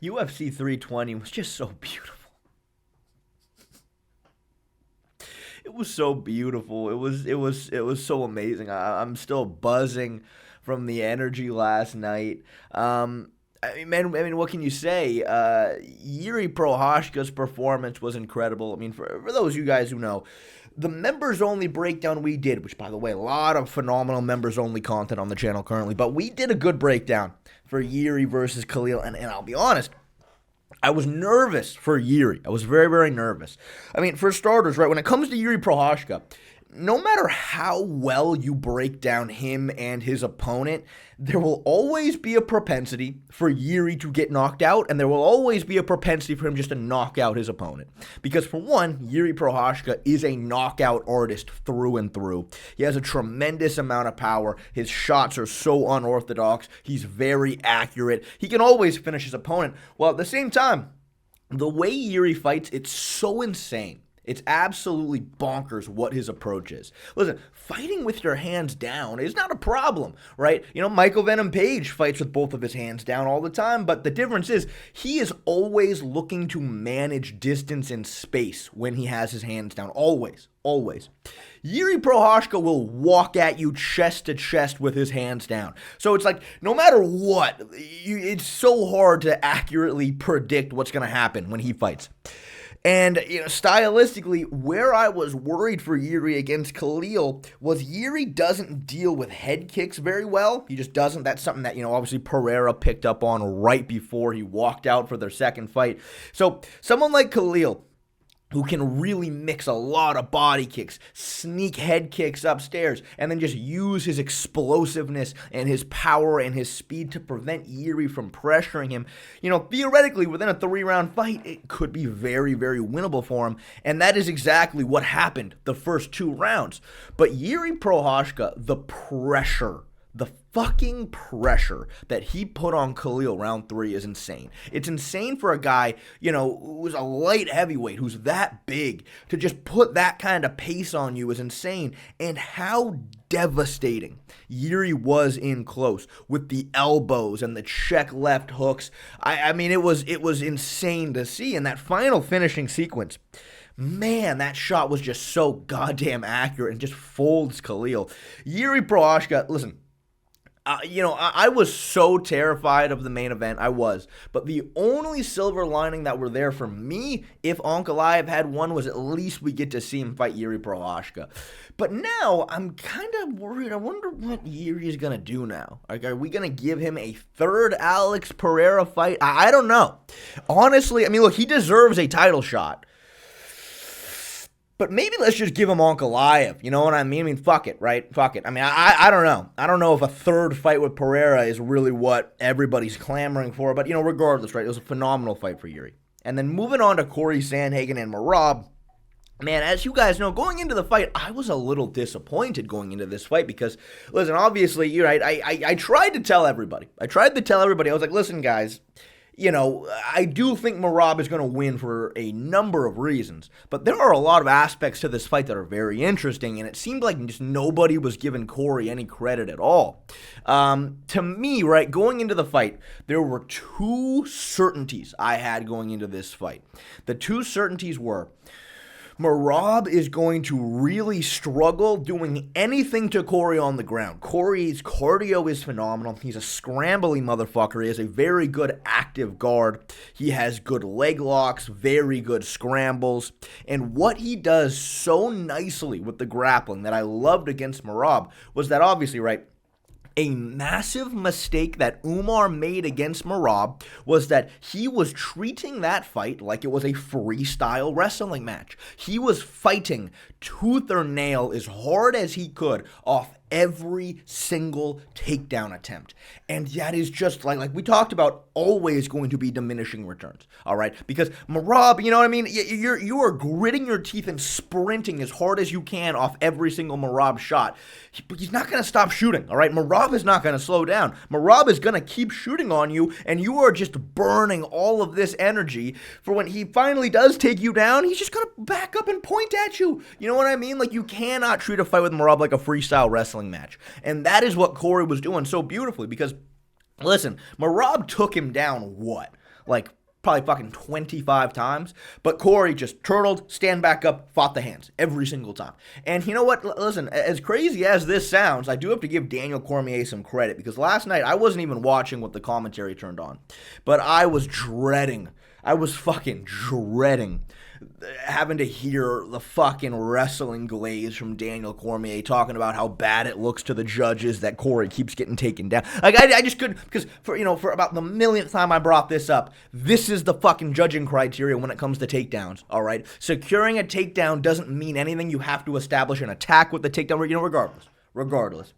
UFC 320 was just so beautiful. It was so beautiful. It was so amazing. I'm still buzzing from the energy last night. I mean, what can you say? Jiri Prochazka's performance was incredible. I mean, for those of you guys who know, the members-only breakdown we did, which, by the way, a lot of phenomenal members-only content on the channel currently, but we did a good breakdown for Jiri versus Khalil, and I'll be honest, I was nervous for Jiri. I was very, very nervous. I mean, for starters, right, when it comes to Jiri Prochazka, no matter how well you break down him and his opponent, there will always be a propensity for Jiri to get knocked out, and there will always be a propensity for him just to knock out his opponent. Because for one, Jiri Prochazka is a knockout artist through and through. He has a tremendous amount of power. His shots are so unorthodox. He's very accurate. He can always finish his opponent. While at the same time, the way Jiri fights, it's so insane. It's absolutely bonkers what his approach is. Listen, fighting with your hands down is not a problem, right? You know, Michael Venom Page fights with both of his hands down all the time, but the difference is he is always looking to manage distance and space when he has his hands down. Always, always. Jiri Prochazka will walk at you chest to chest with his hands down. So it's like, no matter what, it's so hard to accurately predict what's going to happen when he fights. And, you know, stylistically, where I was worried for Jiri against Khalil was Jiri doesn't deal with head kicks very well. He just doesn't. That's something that, you know, obviously Pereira picked up on right before he walked out for their second fight. So someone like Khalil, who can really mix a lot of body kicks, sneak head kicks upstairs, and then just use his explosiveness and his power and his speed to prevent Jiri from pressuring him. You know, theoretically, within a 3-round fight, it could be very, very winnable for him, and that is exactly what happened the first 2 rounds. But Jiri Prochazka, the pressure, the fucking pressure that he put on Khalil round 3 is insane. It's insane for a guy, you know, who's a light heavyweight, who's that big, to just put that kind of pace on you is insane. And how devastating Jiri was in close with the elbows and the check left hooks. I mean, it was insane to see. In that final finishing sequence, man, that shot was just so goddamn accurate and just folds Khalil. Jiri Prochazka, listen, you know, I was so terrified of the main event. I was. But the only silver lining that were there for me, if Ankalaev had won, was at least we get to see him fight Jiri Prochazka. But now, I'm kind of worried. I wonder what Jiri is going to do now. Like, are we going to give him a third Alex Pereira fight? I don't know. Honestly, I mean, look, he deserves a title shot. But maybe let's just give him Ankalaev. You know what I mean? I mean, fuck it, right? Fuck it. I mean, I don't know. I don't know if a third fight with Pereira is really what everybody's clamoring for. But, you know, regardless, right? It was a phenomenal fight for Jiri. And then moving on to Cory Sandhagen and Merab. Man, as you guys know, going into the fight, I was a little disappointed going into this fight because, listen, obviously, you're right. I tried to tell everybody. I was like, listen, guys, you know, I do think Merab is going to win for a number of reasons, but there are a lot of aspects to this fight that are very interesting, and it seemed like just nobody was giving Cory any credit at all. To me, right, going into the fight, there were 2 certainties I had going into this fight. The 2 certainties were Merab is going to really struggle doing anything to Cory on the ground. Cory's cardio is phenomenal. He's a scrambly motherfucker. He has a very good active guard. He has good leg locks, very good scrambles. And what he does so nicely with the grappling that I loved against Merab was that obviously, right, a massive mistake that Umar made against Merab was that he was treating that fight like it was a freestyle wrestling match. He was fighting tooth or nail as hard as he could off every single takedown attempt. And that is just like we talked about, always going to be diminishing returns, all right? Because Merab, you know what I mean? You are gritting your teeth and sprinting as hard as you can off every single Merab shot. But he's not going to stop shooting, all right? Merab is not going to slow down. Merab is going to keep shooting on you, and you are just burning all of this energy for when he finally does take you down, he's just going to back up and point at you. You know what I mean? Like, you cannot treat a fight with Merab like a freestyle wrestling match. And that is what Cory was doing so beautifully because, listen, Merab took him down what? like probably fucking 25 times, but Cory just turtled, stand back up, fought the hands every single time. And you know what? Listen, as crazy as this sounds, I do have to give Daniel Cormier some credit, because last night I wasn't even watching what the commentary turned on, but I was fucking dreading having to hear the fucking wrestling glaze from Daniel Cormier talking about how bad it looks to the judges that Cory keeps getting taken down. Like, I just couldn't, because for about the millionth time I brought this up, this is the fucking judging criteria when it comes to takedowns, all right? Securing a takedown doesn't mean anything. You have to establish an attack with the takedown, regardless.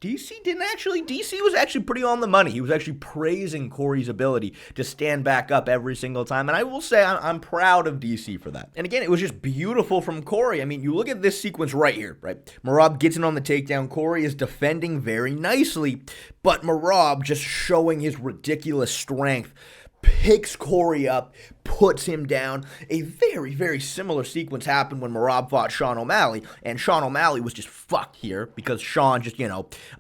DC was actually pretty on the money. He was actually praising Cory's ability to stand back up every single time, and I will say I'm proud of DC for that. And again, it was just beautiful from Cory. I mean, you look at this sequence right here, right? Merab gets in on the takedown. Cory is defending very nicely, but Merab just showing his ridiculous strength, picks Cory up, puts him down. A very, very similar sequence happened when Merab fought Sean O'Malley, and Sean O'Malley was just fucked here because Sean just,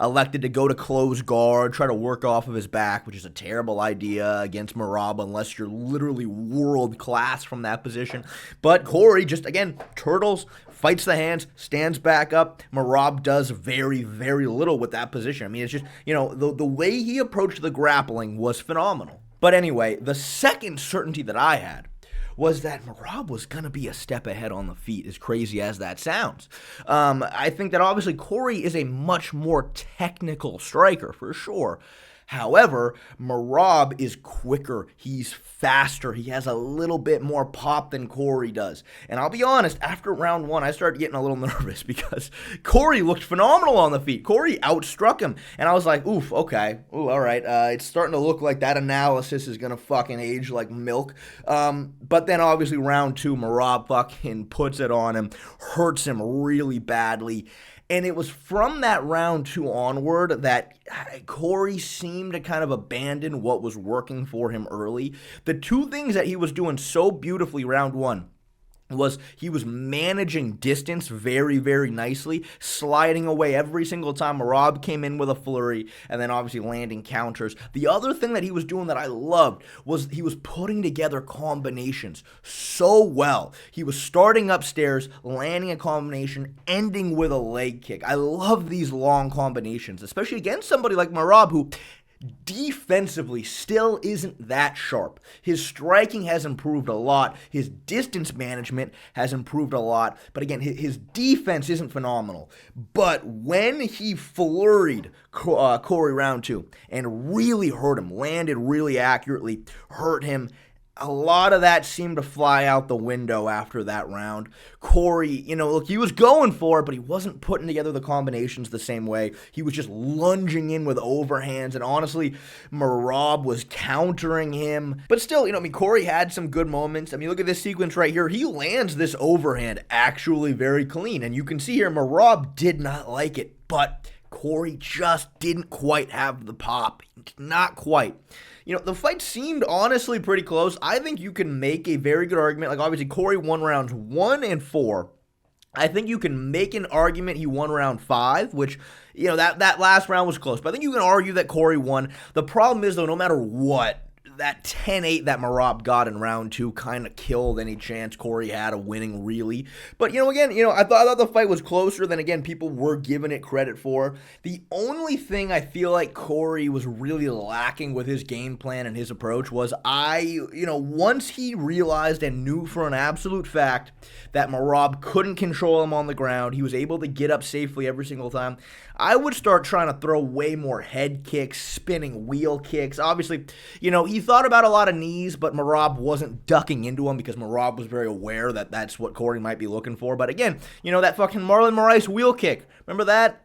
elected to go to close guard, try to work off of his back, which is a terrible idea against Merab unless you're literally world class from that position. But Cory just, again, turtles, fights the hands, stands back up. Merab does very, very little with that position. I mean, it's just, the way he approached the grappling was phenomenal. But anyway, the second certainty that I had was that Merab was going to be a step ahead on the feet, as crazy as that sounds. I think that obviously Cory is a much more technical striker, for sure. However, Merab is quicker, he's faster, he has a little bit more pop than Cory does. And I'll be honest, after round one, I started getting a little nervous because Cory looked phenomenal on the feet. Cory outstruck him, and I was like, oof, okay, all right, it's starting to look like that analysis is going to fucking age like milk. But then obviously round two, Merab fucking puts it on him, hurts him really badly. And it was from that round two onward that Cory seemed to kind of abandon what was working for him early. The two things that he was doing so beautifully round one was he was managing distance very, very nicely, sliding away every single time Merab came in with a flurry, and then obviously landing counters. The other thing that he was doing that I loved was he was putting together combinations so well. He was starting upstairs, landing a combination, ending with a leg kick. I love these long combinations, especially against somebody like Merab, who defensively still isn't that sharp. His striking has improved a lot. His distance management has improved a lot. But again, his defense isn't phenomenal. But when he flurried Cory round two and really hurt him, landed really accurately, hurt him, a lot of that seemed to fly out the window after that round. Cory, look, he was going for it, but he wasn't putting together the combinations the same way. He was just lunging in with overhands, and honestly, Merab was countering him. But still, Cory had some good moments. I mean, look at this sequence right here. He lands this overhand actually very clean, and you can see here Merab did not like it, but Cory just didn't quite have the pop. Not quite. The fight seemed honestly pretty close. I think you can make a very good argument. Like, obviously, Cory won rounds 1 and 4. I think you can make an argument he won round 5, which, that last round was close. But I think you can argue that Cory won. The problem is, though, no matter what, that 10-8 that Merab got in round 2 kind of killed any chance Cory had of winning, really. But, again, I thought the fight was closer than, again, people were giving it credit for. The only thing I feel like Cory was really lacking with his game plan and his approach was once he realized and knew for an absolute fact that Merab couldn't control him on the ground, he was able to get up safely every single time, I would start trying to throw way more head kicks, spinning wheel kicks. Obviously, he thought about a lot of knees, but Merab wasn't ducking into him because Merab was very aware that that's what Cory might be looking for. But again, that fucking Marlon Moraes wheel kick. Remember that?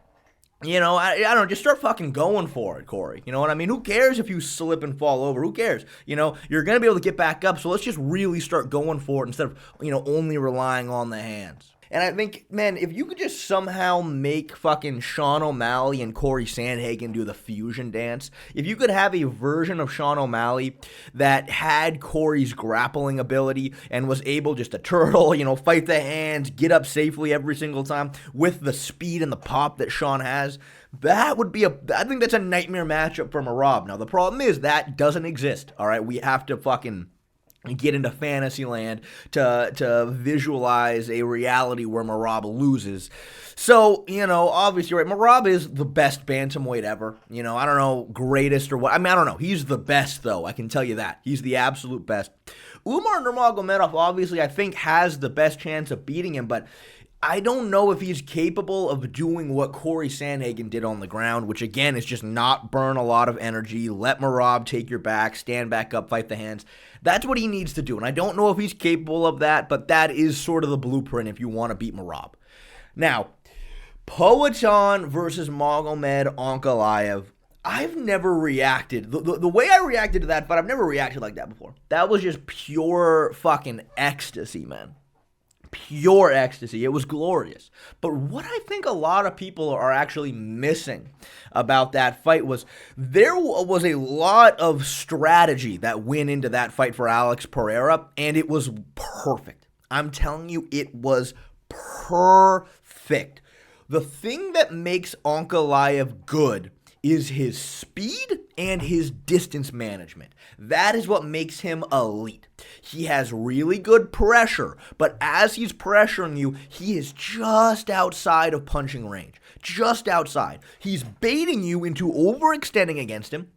I don't know, just start fucking going for it, Cory. You know what I mean? Who cares if you slip and fall over? Who cares? You're going to be able to get back up, so let's just really start going for it instead of, only relying on the hands. And I think, man, if you could just somehow make fucking Sean O'Malley and Cory Sandhagen do the fusion dance, if you could have a version of Sean O'Malley that had Cory's grappling ability and was able just to turtle, fight the hands, get up safely every single time with the speed and the pop that Sean has, that would be I think that's a nightmare matchup for Merab. Now, the problem is that doesn't exist, all right? We have to fucking get into fantasy land to visualize a reality where Merab loses. So, obviously, right, Merab is the best bantamweight ever. I don't know, greatest or what. I don't know. He's the best, though. I can tell you that. He's the absolute best. Umar Nurmagomedov, obviously, I think, has the best chance of beating him, but I don't know if he's capable of doing what Cory Sandhagen did on the ground, which, again, is just not burn a lot of energy, let Merab take your back, stand back up, fight the hands. That's what he needs to do, and I don't know if he's capable of that, but that is sort of the blueprint if you want to beat Merab. Now, Poatan versus Magomed Ankalaev. I've never reacted. The way I reacted to that fight, I've never reacted like that before. That was just pure fucking ecstasy, man. Pure ecstasy. It was glorious. But what I think a lot of people are actually missing about that fight was there was a lot of strategy that went into that fight for Alex Pereira, and it was perfect. I'm telling you, it was perfect. The thing that makes Ankalaev good is his speed and his distance management. That is what makes him elite. He has really good pressure, but as he's pressuring you, he is just outside of punching range. Just outside. He's baiting you into overextending against him,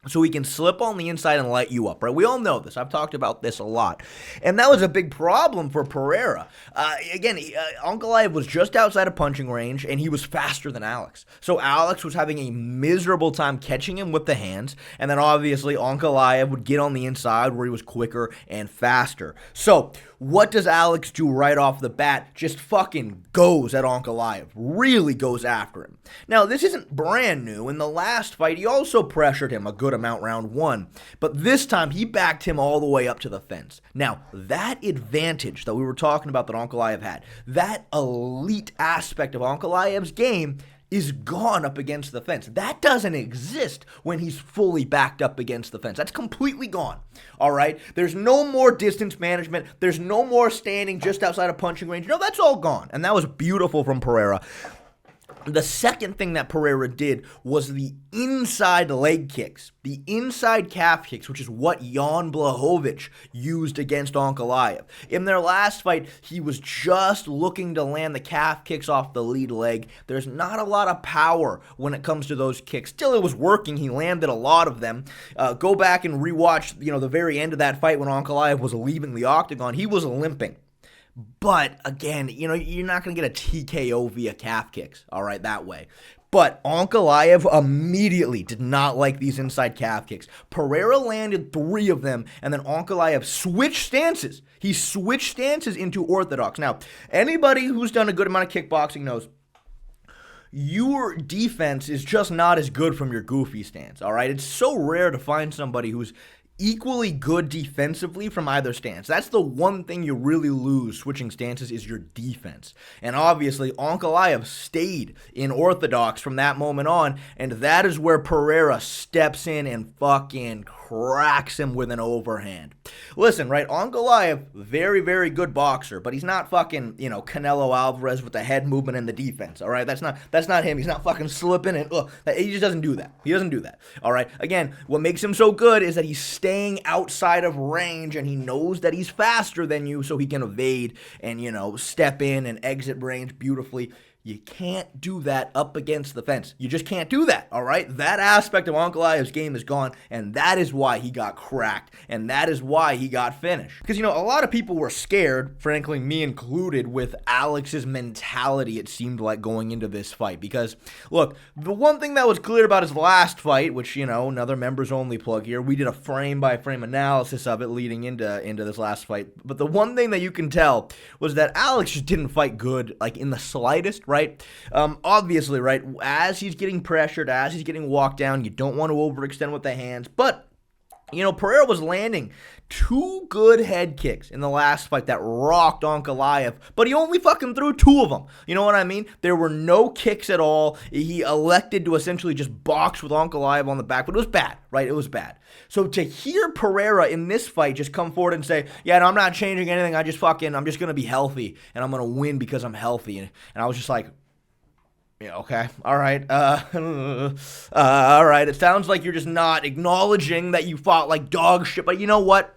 so he can slip on the inside and light you up, right? We all know this. I've talked about this a lot. And that was a big problem for Pereira. Ankalaev was just outside of punching range, and he was faster than Alex. So Alex was having a miserable time catching him with the hands, and then obviously Ankalaev would get on the inside where he was quicker and faster. So what does Alex do right off the bat? Just fucking goes at Ankalaev. Really goes after him. Now, this isn't brand new. In the last fight, he also pressured him a good amount round one. But this time, he backed him all the way up to the fence. Now, that advantage that we were talking about that Ankalaev had, that elite aspect of Ankalaev's game is gone up against the fence. That doesn't exist when he's fully backed up against the fence. That's completely gone, all right? There's no more distance management. There's no more standing just outside of punching range. No, that's all gone, and that was beautiful from Pereira. The second thing that Pereira did was the inside leg kicks, the inside calf kicks, which is what Jan Blachowicz used against Ankalaev. In their last fight, he was just looking to land the calf kicks off the lead leg. There's not a lot of power when it comes to those kicks. Still, it was working. He landed a lot of them. Go back and rewatch, the very end of that fight when Ankalaev was leaving the octagon. He was limping. But, again, you're not going to get a TKO via calf kicks, all right, that way. But Ankalaev immediately did not like these inside calf kicks. Pereira landed 3 of them, and then Ankalaev switched stances. He switched stances into orthodox. Now, anybody who's done a good amount of kickboxing knows your defense is just not as good from your goofy stance, all right? It's so rare to find somebody who's equally good defensively from either stance. That's the one thing you really lose switching stances is your defense. And obviously, Ankalaev stayed in orthodox from that moment on, and that is where Pereira steps in and fucking cracks him with an overhand. Listen, right, Ankalaev, very, very good boxer, but he's not fucking, Canelo Alvarez with the head movement and the defense, all right? That's not him. He's not fucking slipping and, he just doesn't do that. He doesn't do that, all right? Again, what makes him so good is that he's staying outside of range, and he knows that he's faster than you, so he can evade and, step in and exit range beautifully. You can't do that up against the fence. You just can't do that, all right? That aspect of Ankalaev's game is gone, and that is why he got cracked, and that is why he got finished. Because, a lot of people were scared, frankly, me included, with Alex's mentality, it seemed like, going into this fight. Because, look, the one thing that was clear about his last fight, which, another members-only plug here, we did a frame-by-frame analysis of it leading into this last fight. But the one thing that you can tell was that Alex just didn't fight good, like, in the slightest, right? Obviously, right, as he's getting pressured, as he's getting walked down, you don't want to overextend with the hands, but Pereira was landing two good head kicks in the last fight that rocked Ankalaev, but he only fucking threw two of them. You know what I mean? There were no kicks at all. He elected to essentially just box with Ankalaev on the back, but it was bad, right? It was bad. So to hear Pereira in this fight just come forward and say, yeah, no, I'm not changing anything. I'm just going to be healthy, and I'm going to win because I'm healthy. And I was just like, yeah, okay. All right. All right. It sounds like you're just not acknowledging that you fought like dog shit. But you know what?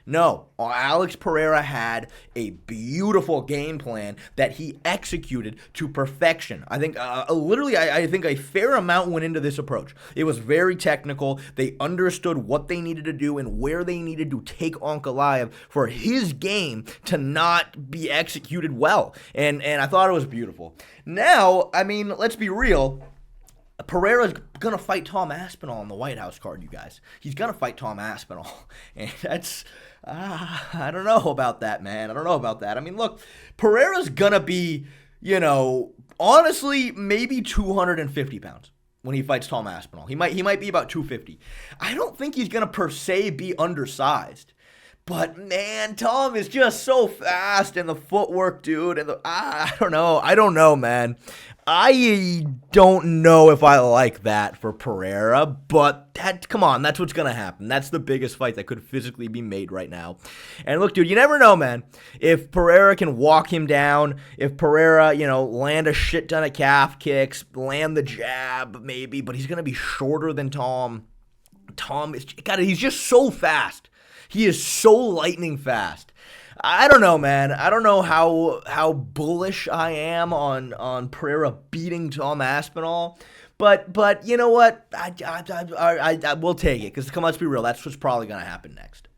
No. Alex Pereira had a beautiful game plan that he executed to perfection. I think I think a fair amount went into this approach. It was very technical. They understood what they needed to do and where they needed to take Ankalaev for his game to not be executed well. And I thought it was beautiful. Now, I mean, let's be real. Pereira's going to fight Tom Aspinall on the White House card, you guys. He's going to fight Tom Aspinall. And that's, I don't know about that, man. I don't know about that. I mean, look, Pereira's going to be, honestly, maybe 250 pounds when he fights Tom Aspinall. He might be about 250. I don't think he's going to per se be undersized. But, man, Tom is just so fast, and the footwork, dude, and I don't know, man. I don't know if I like that for Pereira, but come on, that's what's going to happen. That's the biggest fight that could physically be made right now. And look, dude, you never know, man. If Pereira can walk him down, if Pereira, land a shit ton of calf kicks, land the jab, maybe, but he's going to be shorter than Tom. He's just so fast. He is so lightning fast. I don't know, man. I don't know how bullish I am on Pereira beating Tom Aspinall, but you know what? I will take it because come on, let's be real. That's what's probably gonna happen next.